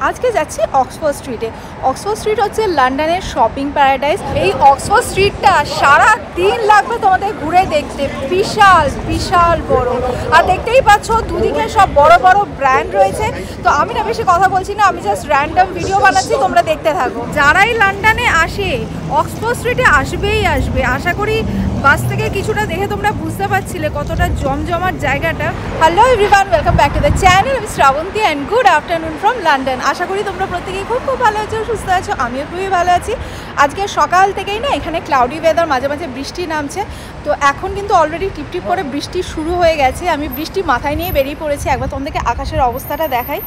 আজকে যাচ্ছি অক্সফোর্ড স্ট্রিটে। অক্সফোর্ড স্ট্রিট হচ্ছে লন্ডনের শপিং প্যারাডাইস। এই অক্সফোর্ড স্ট্রিটটা সারা দিন লাগবে তোমাদের ঘুরে দেখতে, বিশাল বিশাল বড়। আর দেখতেই পাচ্ছ দুদিকে সব বড় বড় ব্র্যান্ড রয়েছে। তো আমি না বেশি কথা বলছি না, আমি জাস্ট র্যান্ডম ভিডিও বানাচ্ছি, তোমরা দেখতে থাকো। যারাই লন্ডনে আসে অক্সফোর্ড স্ট্রিটে আসবেই আসবে। আশা করি বাস থেকে কিছুটা দেখে তোমরা বুঝতে পারছিলে কতটা জমজমাট জায়গাটা। Hello everyone, welcome back to the channel. আমি Shrabanti and good afternoon from London. আশা করি তোমরা প্রত্যেকেই খুব খুব ভালো আছো, সুস্থ আছো। আমিও খুবই ভালো আছি। আজকে সকাল থেকেই না এখানে ক্লাউডি ওয়েদার, মাঝে মাঝে বৃষ্টি নামছে। তো এখন কিন্তু অলরেডি টিপটিপ করে বৃষ্টি শুরু হয়ে গেছে। আমি বৃষ্টি মাথায় নিয়ে বেরিয়ে পড়েছি। একবার তোমাদেরকে আকাশের অবস্থাটা দেখাই,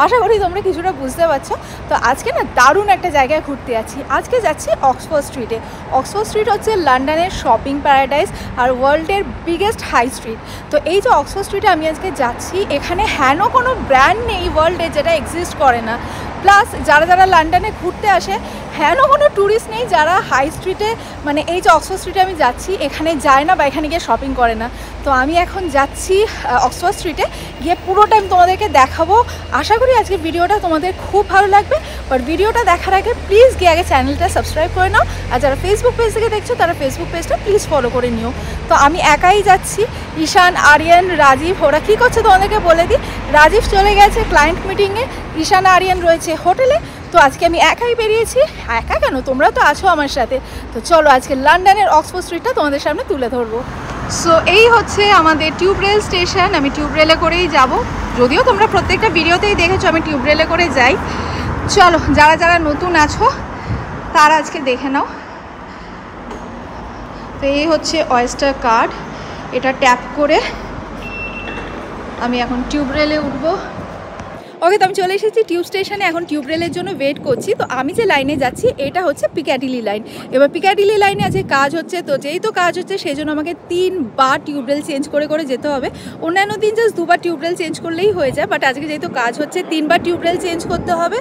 আশা করি তোমরা কিছুটা বুঝতে পারছো। তো আজকে না দারুণ একটা জায়গায় ঘুরতে যাচ্ছি। আজকে যাচ্ছি অক্সফোর্ড স্ট্রিটে। অক্সফোর্ড স্ট্রিট হচ্ছে লন্ডনের শপিং প্যারাডাইস আর ওয়ার্ল্ডের বিগেস্ট হাই স্ট্রিট। তো এই যে অক্সফোর্ড স্ট্রিটে আমি আজকে যাচ্ছি, এখানে হেন কোনো ব্র্যান্ড নেই ওয়ার্ল্ডে যেটা এক্সিস্ট করে না। প্লাস যারা যারা লন্ডনে ঘুরতে আসে হেন কোনো ট্যুরিস্ট নেই যারা হাই স্ট্রিটে, মানে এই যে অক্সফোর্ড স্ট্রিটে আমি যাচ্ছি এখানে যায় না বা এখানে গিয়ে শপিং করে না। তো আমি এখন যাচ্ছি অক্সফোর্ড স্ট্রিটে, গিয়ে পুরোটা আমি তোমাদেরকে দেখাবো। আশা করি আজকে ভিডিওটা তোমাদের খুব ভালো লাগবে। বাট ভিডিওটা দেখার আগে প্লিজ গিয়ে আগে চ্যানেলটা সাবস্ক্রাইব করে নাও। আর যারা ফেসবুক পেজ থেকে দেখছো তারা ফেসবুক পেজটা প্লিজ ফলো করে নিও। তো আমি একাই যাচ্ছি। ঈশান, আরিয়ান, রাজীব ওরা কী করছে তোমাদেরকে বলে দিই। রাজীব চলে গেছে ক্লায়েন্ট মিটিংয়ে, ঈশান আরিয়ান রয়েছে হোটেলে। তো আজকে আমি একাই বেরিয়েছি। একা কেন, তোমরা তো আছো আমার সাথে। তো চলো আজকে লন্ডনের অক্সফোর্ড স্ট্রিটটা তোমাদের সামনে তুলে ধরবো। সো এই হচ্ছে আমাদের টিউব রেল স্টেশন। আমি টিউব রেলে করেই যাব, যদিও তোমরা প্রত্যেকটা ভিডিওতেই দেখেছো আমি টিউব রেলে করে যাই। চলো যারা যারা নতুন আছো তারা আজকে দেখে নাও। তো এই হচ্ছে ওয়েস্টার কার্ড, এটা ট্যাপ করে আমি এখন টিউব রেলে উঠবো। ওকে, তো আমি চলে এসেছি টিউব স্টেশনে, এখন টিউব রেলের জন্য ওয়েট করছি। তো আমি যে লাইনে যাচ্ছি এটা হচ্ছে পিকাডিলি লাইন। এবার পিকাডিলি লাইনে আজকে কাজ হচ্ছে, তো যেই তো কাজ হচ্ছে সেই জন্য আমাকে 3 বার টিউব রেল চেঞ্জ করে করে যেতে হবে। অন্যান্য দিন জাস্ট 2 বার টিউব রেল চেঞ্জ করলেই হয়ে যায়, বাট আজকে যেহেতু কাজ হচ্ছে 3 বার টিউব রেল চেঞ্জ করতে হবে।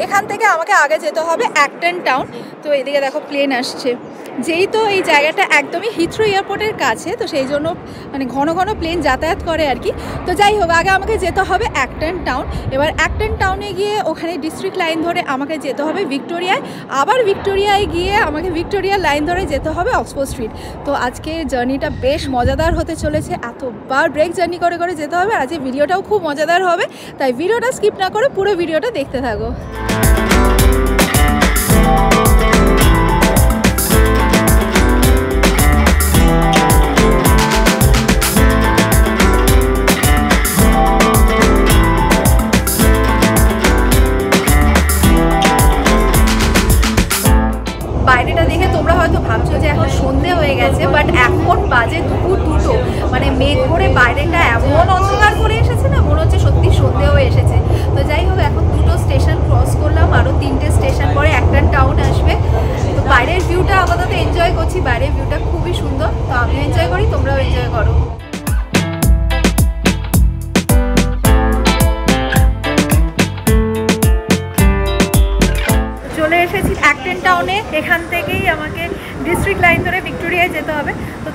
এখান থেকে আমাকে আগে যেতে হবে অ্যাক্টন টাউন। তো এদিকে দেখো প্লেন আসছে। যেই তো এই জায়গাটা একদমই হিথ্রো এয়ারপোর্টের কাছে, তো সেই জন্য মানে ঘন ঘন প্লেন যাতায়াত করে আর কি। তো যাই হোক, আগে আমাকে যেতে হবে অ্যাক্টন টাউন। এবার অ্যাক্টন টাউনে গিয়ে ওখানে ডিস্ট্রিক্ট লাইন ধরে আমাকে যেতে হবে ভিক্টোরিয়ায়। আবার ভিক্টোরিয়ায় গিয়ে আমাকে ভিক্টোরিয়া লাইন ধরে যেতে হবে অক্সফোর্ড স্ট্রিট। তো আজকে জার্নিটা বেশ মজাদার হতে চলেছে। এতবার ব্রেক জার্নি করে করে যেতে হবে। আর আজকে ভিডিওটাও খুব মজাদার হবে, তাই ভিডিওটা স্কিপ না করে পুরো ভিডিওটা দেখতে থাকো। বাইরেটা দেখে তোমরা হয়তো ভাবছো যে এখন সন্ধে হয়ে গেছে, বাট এখন বাজে দুপুর 2টো। মানে মেঘ করে বাইরেটা এমন অন্ধকার করে এসেছে না, মনে হচ্ছে সত্যি সন্ধে হয়ে এসেছে। তো যাই হোক, এখন 2টো স্টেশন ক্রস করলাম, আরও 3টে স্টেশন পরে অ্যাক্টন টাউন আসবে। তো বাইরের ভিউটা আপাতত এনজয় করছি। বাইরের ভিউটা খুবই সুন্দর, তো আমিও এনজয় করি, তোমরাও এনজয় করো। চলে এসেছি অ্যাক্টন টাউনে। এখান থেকেই আমাকে ডিস্ট্রিক্ট লাইন ধরে ভিক্টোরিয়ায় যেতে হবে। তো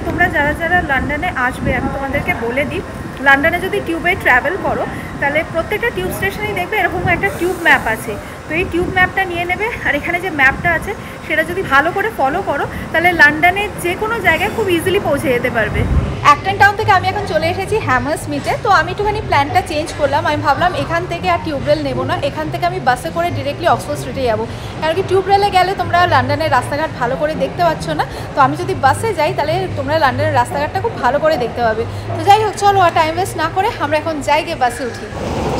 তোমরা যারা যারা লন্ডনে আসবে আমি তোমাদেরকে বলে দিই, লন্ডনে যদি টিউবে ট্রাভেল করো তাহলে প্রত্যেকটা টিউব স্টেশনেই দেখবে এরকম একটা টিউব ম্যাপ আছে। তো এই টিউব ম্যাপটা নিয়ে নেবে, আর এখানে যে ম্যাপটা আছে সেটা যদি ভালো করে ফলো করো তাহলে লন্ডনের যে কোনো জায়গায় খুব ইজিলি পৌঁছে যেতে পারবে। অ্যাক্টন টাউন থেকে আমি এখন চলে এসেছি হ্যামারস্মিথে। তো আমি একটুখানি প্ল্যানটা চেঞ্জ করলাম। আমি ভাবলাম এখান থেকে আর টিউব রেল নেবো না, এখান থেকে আমি বাসে করে ডিরেক্টলি অক্সফোর্ড স্ট্রিটে যাবো। কারণ কি টিউব রেলে গেলে তোমরা লন্ডনের রাস্তাঘাট ভালো করে দেখতে পাচ্ছ না। তো আমি যদি বাসে যাই তাহলে তোমরা লন্ডনের রাস্তাঘাটটা খুব ভালো করে দেখতে পাবে। তো যাই হোক, চলো আর টাইম ওয়েস্ট না করে আমরা এখন যাই, গিয়ে বাসে উঠি।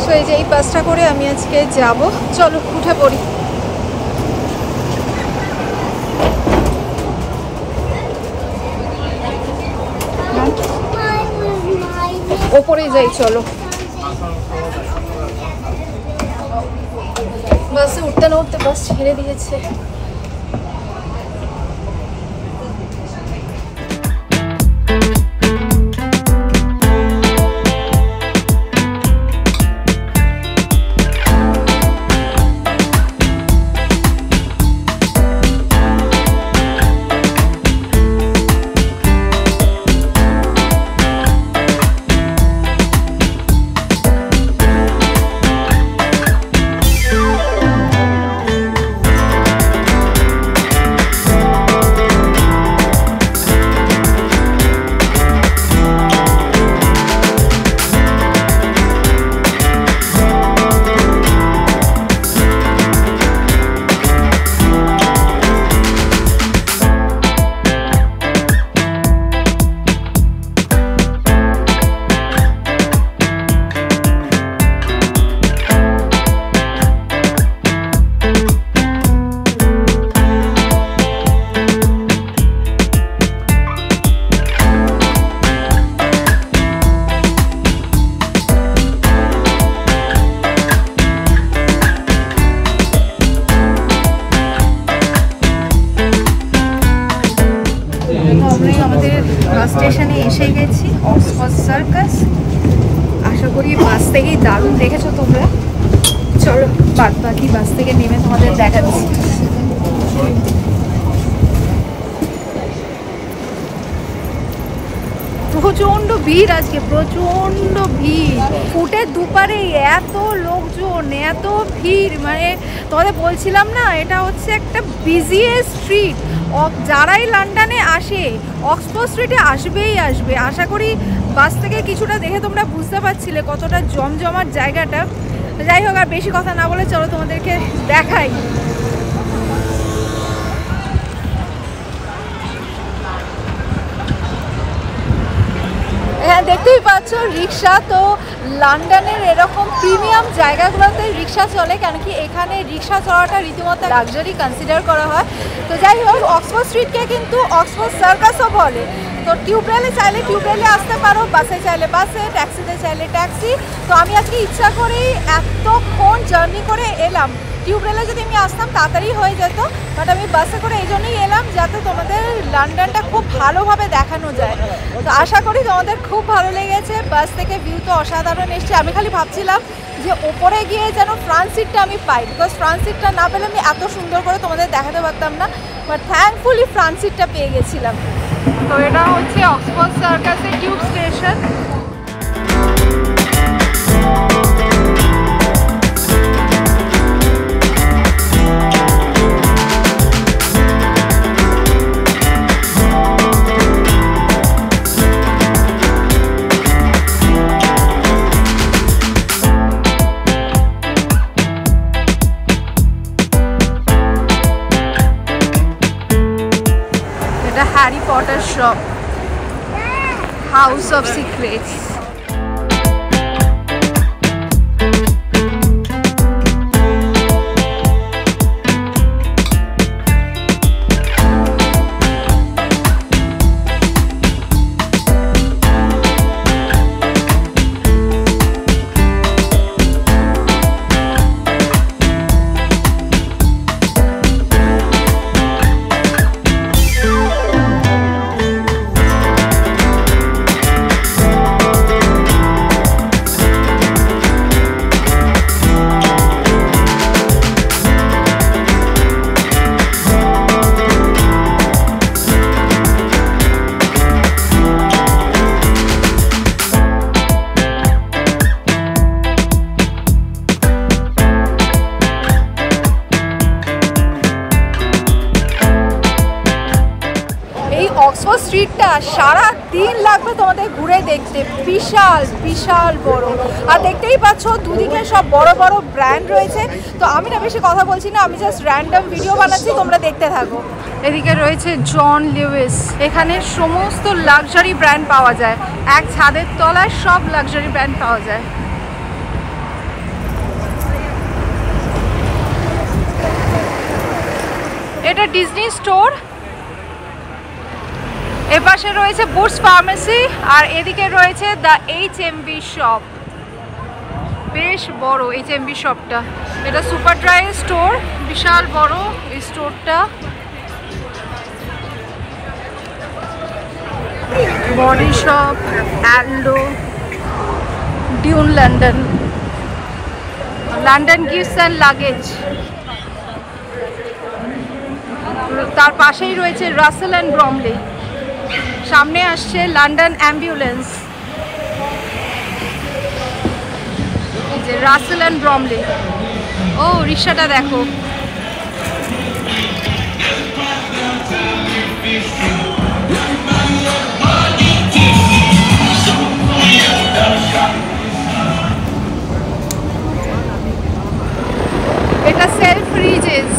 সো এই যে এই বাসটা করে আমি আজকে যাব, চলো উঠে পড়ি। ওপরে যাই, চলো। বাসে উঠতে না উঠতে বাস ছেড়ে দিয়েছে। বাদ বাকি বাস থেকে নেমে তোমাদের দেখাচ্ছি। প্রচন্ড ভিড় আজকে, প্রচন্ড ভিড়। ফুটের দুপারে এত লোকজন, এত ভিড়, মানে তোমাদের বলছিলাম না এটা হচ্ছে একটা বিজিয়েস্ট স্ট্রিট। যারাই লন্ডনে আসে অক্সফোর্ড স্ট্রিটে আসবেই আসবে। আশা করি বাস থেকে কিছুটা দেখে তোমরা বুঝতে পারছিলে কতটা জমজমাট জায়গাটা। যাই হোক, আর বেশি কথা না বলে চলো তোমাদেরকে দেখাই। হ্যাঁ, দেখতেই পাচ্ছ রিক্সা। তো লন্ডনের এরকম প্রিমিয়াম জায়গাগুলোতে রিক্সা চলে, কেন কি এখানে রিক্সা চলাটা রীতিমতো লাক্সারি কনসিডার করা হয়। তো যাই হোক, অক্সফোর্ড স্ট্রিটকে কিন্তু অক্সফোর্ড সার্কাসও বলে। তো টিউব রেলে চাইলে টিউব রেলে আসতে পারো, বাসে চাইলে বাসে, ট্যাক্সিতে চাইলে ট্যাক্সি। তো আমি আজকে ইচ্ছা করেই এতক্ষণ জার্নি করে এলাম। টিউব রেলে যদি আমি আসতাম তাড়াতাড়ি হয়ে যেত, বাট আমি বাসে করে এই জন্যই এলাম যাতে তোমাদের লন্ডনটা খুব ভালোভাবে দেখানো যায়। তো আশা করি তোমাদের খুব ভালো লেগেছে। বাস থেকে ভিউ তো অসাধারণ এসছে। আমি খালি ভাবছিলাম যে ওপরে গিয়ে যেন ফ্রন্ট সিটটা আমি পাই, বিকজ ফ্রন্ট সিটটা না পেলে আমি এত সুন্দর করে তোমাদের দেখাতে পারতাম না। বাট থ্যাঙ্কফুলি ফ্রন্ট সিটটা পেয়ে গেছিলাম। তো এটা হচ্ছে অক্সফোর্ড সার্কাসের tube station. Harry Potter shop, House of Secrets. Oxford স্ট্রিটটা সারা দিন লাগবে তোমাদের ঘুরে দেখতে, বিশাল বিশাল বড়। আর দেখতেই পাচ্ছ দুদিকে সব বড় বড় ব্র্যান্ড রয়েছে। তো আমি না বেশি কথা বলছি না, আমি জাস্ট র্যান্ডম ভিডিও বানাচ্ছি, তোমরা দেখতে থাকো। এদিকে রয়েছে জন লিউইস। এখানে সমস্ত লাক্সারি ব্র্যান্ড পাওয়া যায়, এক ছাদের তলায় সব লাক্সারি ব্র্যান্ড পাওয়া যায়। এটা ডিজনি স্টোর। এপাশে রয়েছে বুটস ফার্মেসি, আর এদিকে রয়েছে দ্য HMV শপ। বেশ বড় HMV শপটা। এটা সুপার ড্রাই স্টোর, বিশাল বড় এই স্টোরটা। Body Shop, Aldo, Dune London, London gifts and luggage. তার পাশেই রয়েছে রাসেল অ্যান্ড ব্রমলি। সামনে আসছে লন্ডন অ্যাম্বুলেন্স, এই যে রাসেল অ্যান্ড ব্রমলি। ও রিক্সাটা দেখো, এটা সেলফ রিজেস।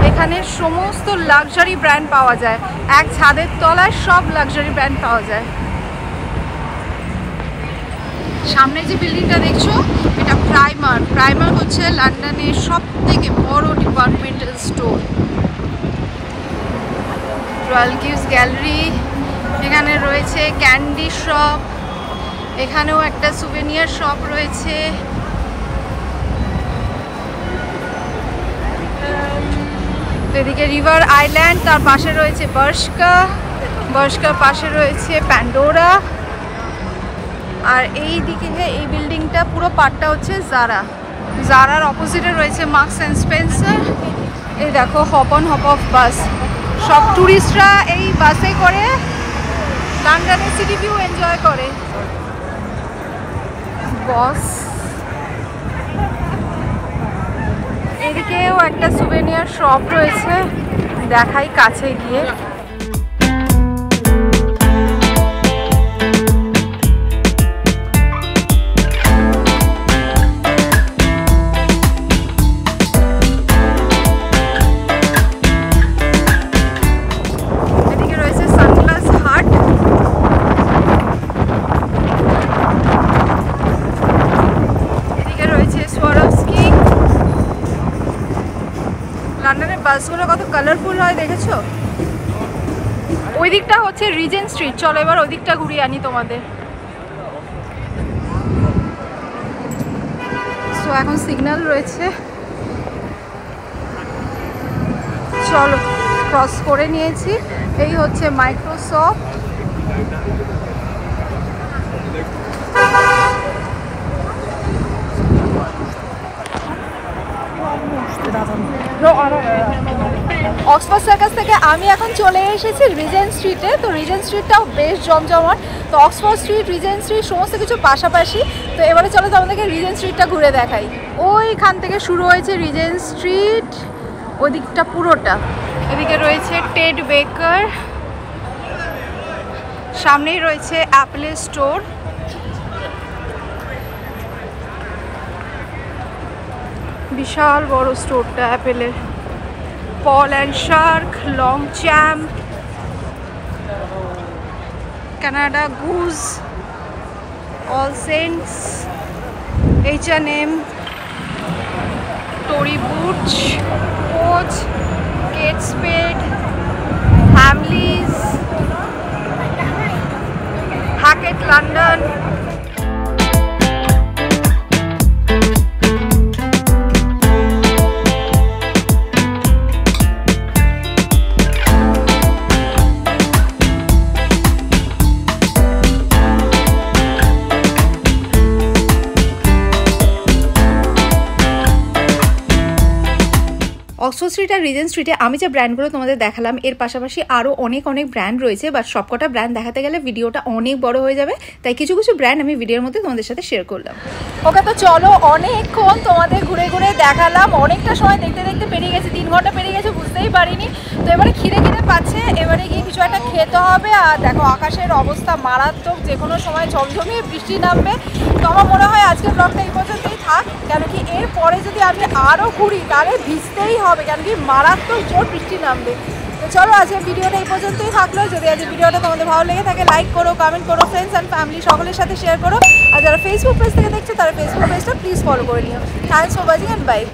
এখানে সমস্ত লাক্সারি ব্র্যান্ড পাওয়া যায়, এক ছাদের তলায় সব লাক্সারি ব্র্যান্ড পাওয়া যায়। সামনে যে বিল্ডিংটা দেখছো এটা প্রাইমার। প্রাইমার হচ্ছে লন্ডনের সবথেকে বড় departmental store. Royal gifts gallery, এখানে রয়েছে ক্যান্ডি শপ, এখানেও একটা সুভেনিয়ার শপ রয়েছে। এদিকে রিভার আইল্যান্ড, তার পাশে রয়েছে বার্শকা, বার্শকার পাশে রয়েছে প্যান্ডোরা। আর এই দিকে এই বিল্ডিংটা পুরো পার্টটা হচ্ছে জারার অপোজিটে রয়েছে মার্কস অ্যান্ড স্পেন্সার। এই দেখো হপ অন হপ অফ বাস, সব ট্যুরিস্টরা এই বাসে করে লন্ডনের সিটি ভিউ এনজয় করে। বস এদিকেও একটা সুভেনিয়ার শপ রয়েছে, দেখাই কাছে গিয়ে। লন্ডনের বাসগুলো কত কালারফুল হয় দেখেছো? ওই দিকটা হচ্ছে রিজেন্ট স্ট্রিট। চলো এবার ওই দিকটা ঘুরিয়ে আনি তোমাদের। সো এখন সিগন্যাল রয়েছে, চলো ক্রস করে নিয়েছি। এই হচ্ছে মাইক্রোসফট। অক্সফোর্ড সার্কাস থেকে আমি এখন চলে এসেছি রিজেন্ট স্ট্রিটে। তো রিজেন্ট স্ট্রিটটাও বেশ জমজমাট। তো অক্সফোর্ড স্ট্রিট, রিজেন্ট স্ট্রিট সমস্ত কিছু পাশাপাশি। তো এবারে চলো তো আমাদেরকে রিজেন্ট স্ট্রিটটা ঘুরে দেখাই। ওইখান থেকে শুরু হয়েছে রিজেন্ট স্ট্রিট, ওই দিকটা পুরোটা। এদিকে রয়েছে টেড বেকার, সামনেই রয়েছে অ্যাপেলের স্টোর। বিশাল বড় স্টোরটা অ্যাপেলের। Paul and Shark, Longchamp, Canada Goose, All Saints, H&M, Tory Burch, Coach, Kate Spade, Hamleys, Hackett London. Oxford Street আর রিজেন্ট স্ট্রিটে আমি যে ব্র্যান্ডগুলো তোমাদের দেখালাম, এর পাশাপাশি আরও অনেক ব্র্যান্ড রয়েছে, বাট সবকটা ব্র্যান্ড দেখাতে গেলে ভিডিওটা অনেক বড় হয়ে যাবে। তাই কিছু ব্র্যান্ড আমি ভিডিওর মধ্যে তোমাদের সাথে শেয়ার করলাম। ওকে, তো চলো অনেকক্ষণ তোমাদের ঘুরে ঘুরে দেখালাম, অনেকটা সময় দেখতে দেখতে পেরিয়ে গেছে, 3 ঘন্টা পেরিয়ে গেছে, বুঝতেই পারিনি। তো এবারে খিদে পাচ্ছে, এবারে গিয়ে কিছু একটা খেতে হবে। আর দেখো আকাশের অবস্থা মারাত্মক, যে কোনো সময় ঝমঝমিয়ে বৃষ্টি নামবে। তো আমার মনে হয় আজকের ব্লগটা এই পর্যন্তই থাক, কেন কি এরপরে যদি আমি আরও ঘুরি তাহলে ভিজতেই হবে, কেন কি মারাত্মক জোর বৃষ্টি নামবে। তো চলো আজকের ভিডিওটা এই পর্যন্তই থাকলো। যদি আজকের ভিডিওটা তোমাদের ভালো লেগে থাকে লাইক করো, কমেন্ট করো, ফ্রেন্ডস অ্যান্ড ফ্যামিলি সকলের সাথে শেয়ার করো। আর যারা ফেসবুক পেজ থেকে দেখছো তারা ফেসবুক পেজটা প্লিজ ফলো করে নিও। Thanks for watching and by.